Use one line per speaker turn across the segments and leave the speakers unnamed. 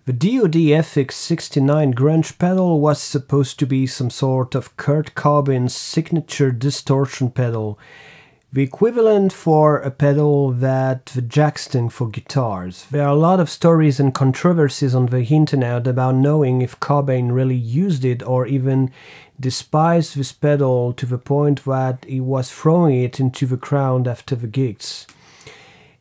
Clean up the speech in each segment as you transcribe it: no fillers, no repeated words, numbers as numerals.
The Dod FX69 grunge pedal was supposed to be some sort of Kurt Cobain's signature distortion pedal, the equivalent for a pedal that the Jackson for guitars. There are a lot of stories and controversies on the internet about knowing if Cobain really used it or even despised this pedal to the point that he was throwing it into the crowd after the gigs.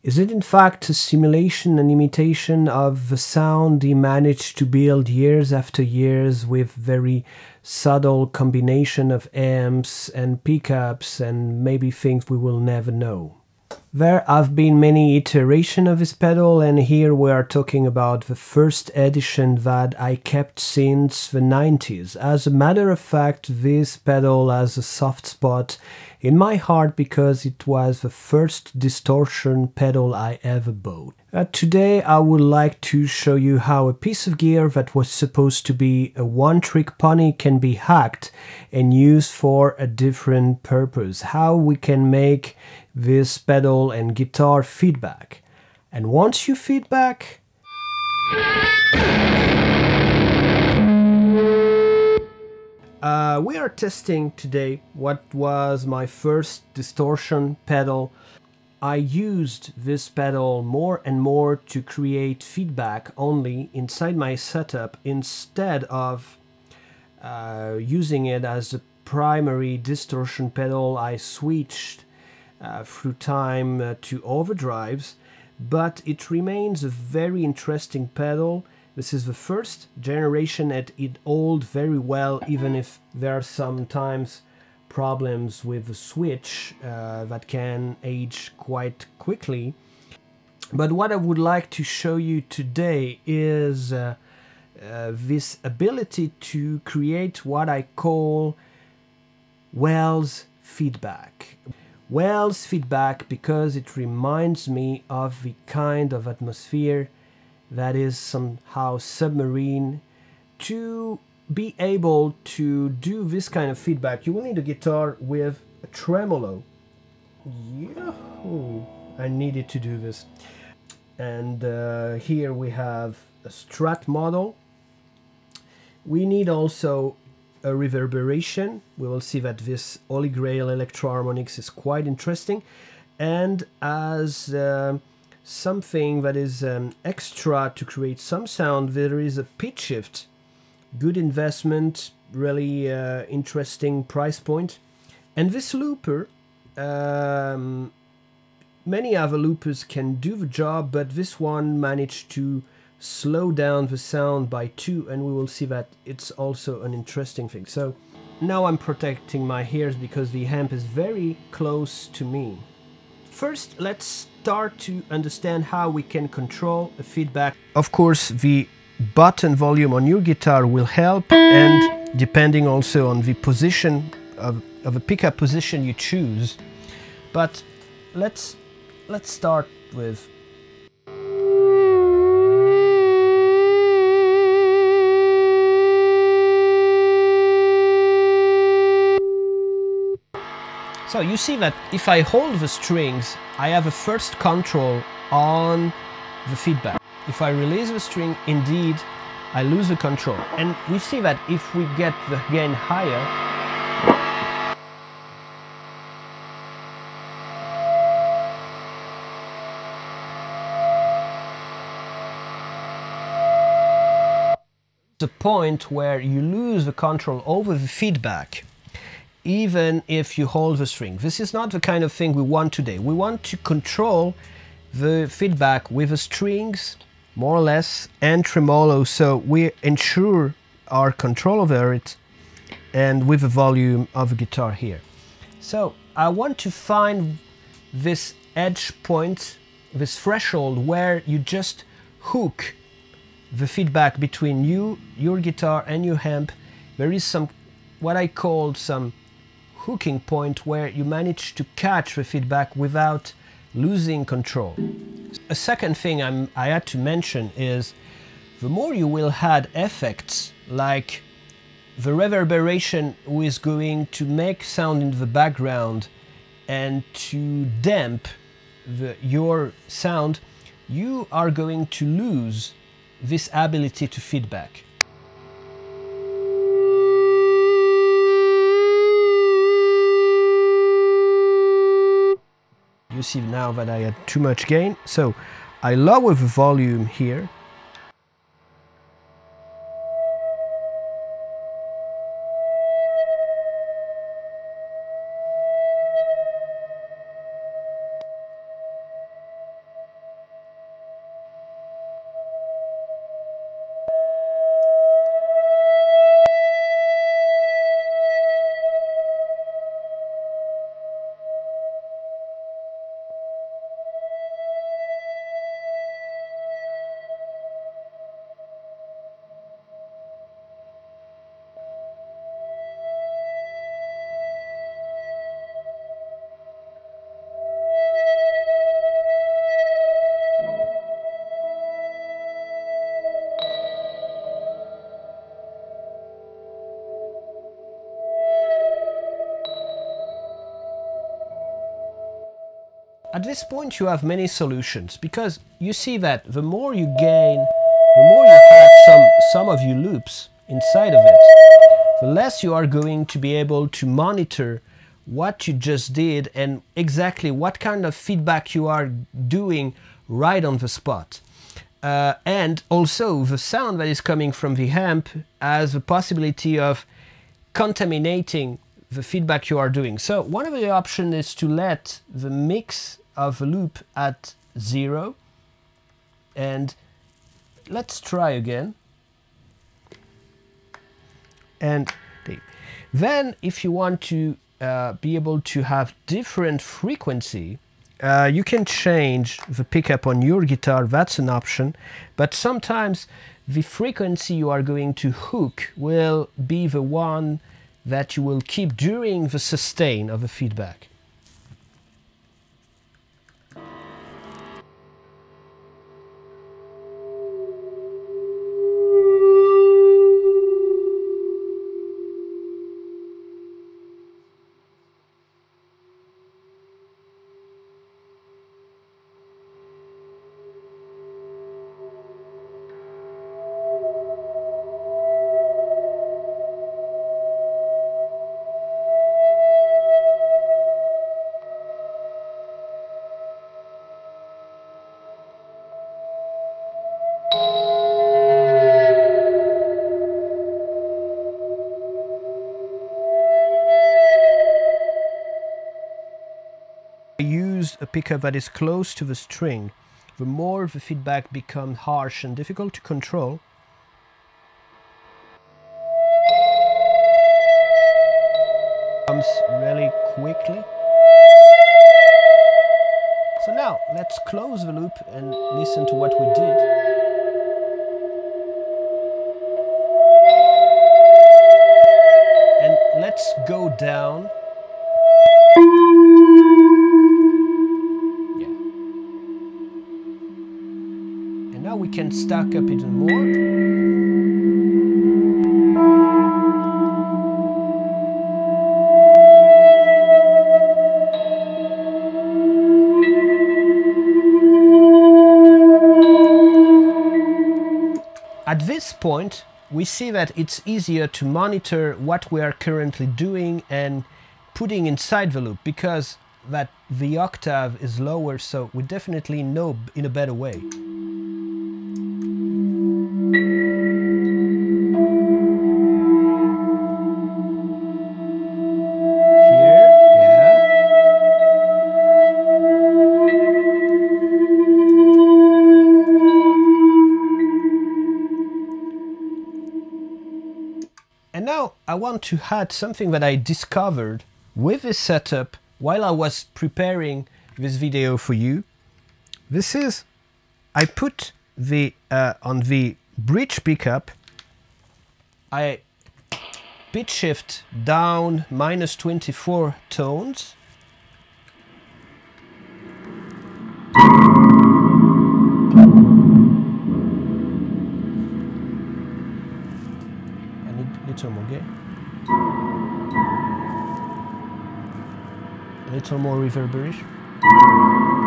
Is it in fact a simulation and imitation of the sound he managed to build years after years with very subtle combination of amps and pickups and maybe things we will never know? There have been many iterations of this pedal, and here we are talking about the first edition that I kept since the 90s. As a matter of fact, this pedal has a soft spot in my heart because it was the first distortion pedal I ever bought. Today I would like to show you how a piece of gear that was supposed to be a one-trick pony can be hacked and used for a different purpose. How we can make this pedal and guitar feedback. And once you feedback, we are testing today what was my first distortion pedal. I used this pedal more and more to create feedback only inside my setup instead of using it as a primary distortion pedal. I switched through time to overdrives, but it remains a very interesting pedal. This is the first generation and it holds very well, even if there are sometimes problems with the switch that can age quite quickly. But what I would like to show you today is this ability to create what I call Wells feedback. Wells feedback because it reminds me of the kind of atmosphere that is somehow submarine. To be able to do this kind of feedback, you will need a guitar with a tremolo. Yahoo! I needed to do this. And here we have a Strat model. We need also a reverberation. We will see that this Holy Grail electro-harmonics is quite interesting. And as something that is extra to create some sound, there is a pitch shift. Good investment, really interesting price point. And this looper, many other loopers can do the job, but this one managed to slow down the sound by 2, and we will see that it's also an interesting thing. So now I'm protecting my ears because the amp is very close to me. First, let's start to understand how we can control a feedback. Of course, the button volume on your guitar will help, and depending also on the position of a pickup position you choose. But let's start with So you see that if I hold the strings, I have a first control on the feedback. If I release the string, indeed, I lose the control. And we see that if we get the gain higher, the point where you lose the control over the feedback, even if you hold the string. This is not the kind of thing we want today. We want to control the feedback with the strings, more or less, and tremolo, so we ensure our control over it, and with the volume of the guitar here. So I want to find this edge point, this threshold, where you just hook the feedback between you, your guitar, and your amp. There is some, what I call some hooking point, where you manage to catch the feedback without losing control. A second thing I had to mention is the more you will add effects like the reverberation, who is going to make sound in the background and to damp your sound, you are going to lose this ability to feedback. You see now that I had too much gain, so I lower the volume here. At this point you have many solutions, because you see that the more you gain, the more you have some of your loops inside of it, the less you are going to be able to monitor what you just did and exactly what kind of feedback you are doing right on the spot. And also the sound that is coming from the amp has the possibility of contaminating the feedback you are doing. So one of the options is to let the mix of a loop at 0, and let's try again. And then if you want to be able to have different frequency, you can change the pickup on your guitar, that's an option, but sometimes the frequency you are going to hook will be the one that you will keep during the sustain of the feedback. Use a pickup that is close to the string, the more the feedback becomes harsh and difficult to control. Comes really quickly. So now let's close the loop and listen to what we did. And let's go down. Now we can stack up even more. At this point, we see that it's easier to monitor what we are currently doing and putting inside the loop, because that the octave is lower, so we definitely know in a better way. And now I want to add something that I discovered with this setup while I was preparing this video for you. This is, I put the on the bridge pickup, I pitch shift down -24 tones. Little more gain, a little more reverberation,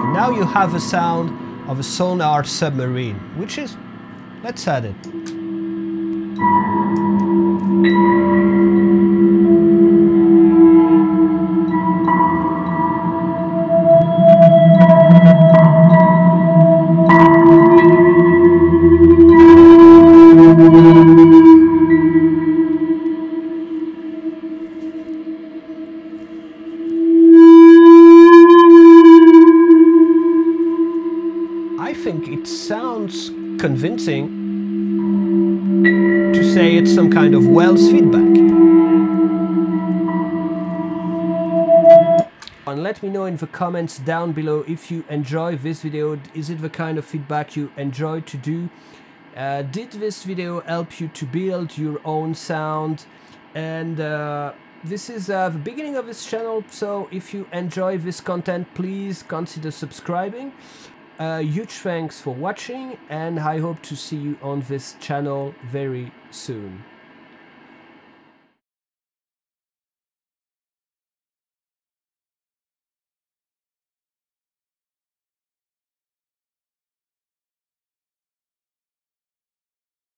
and now you have a sound of a sonar submarine, which is Let's add it. I think it sounds convincing to say it's some kind of Wells feedback. And let me know in the comments down below if you enjoy this video. Is it the kind of feedback you enjoy to do? Did this video help you to build your own sound? And this is the beginning of this channel, so if you enjoy this content, please consider subscribing. Huge thanks for watching, and I hope to see you on this channel very soon.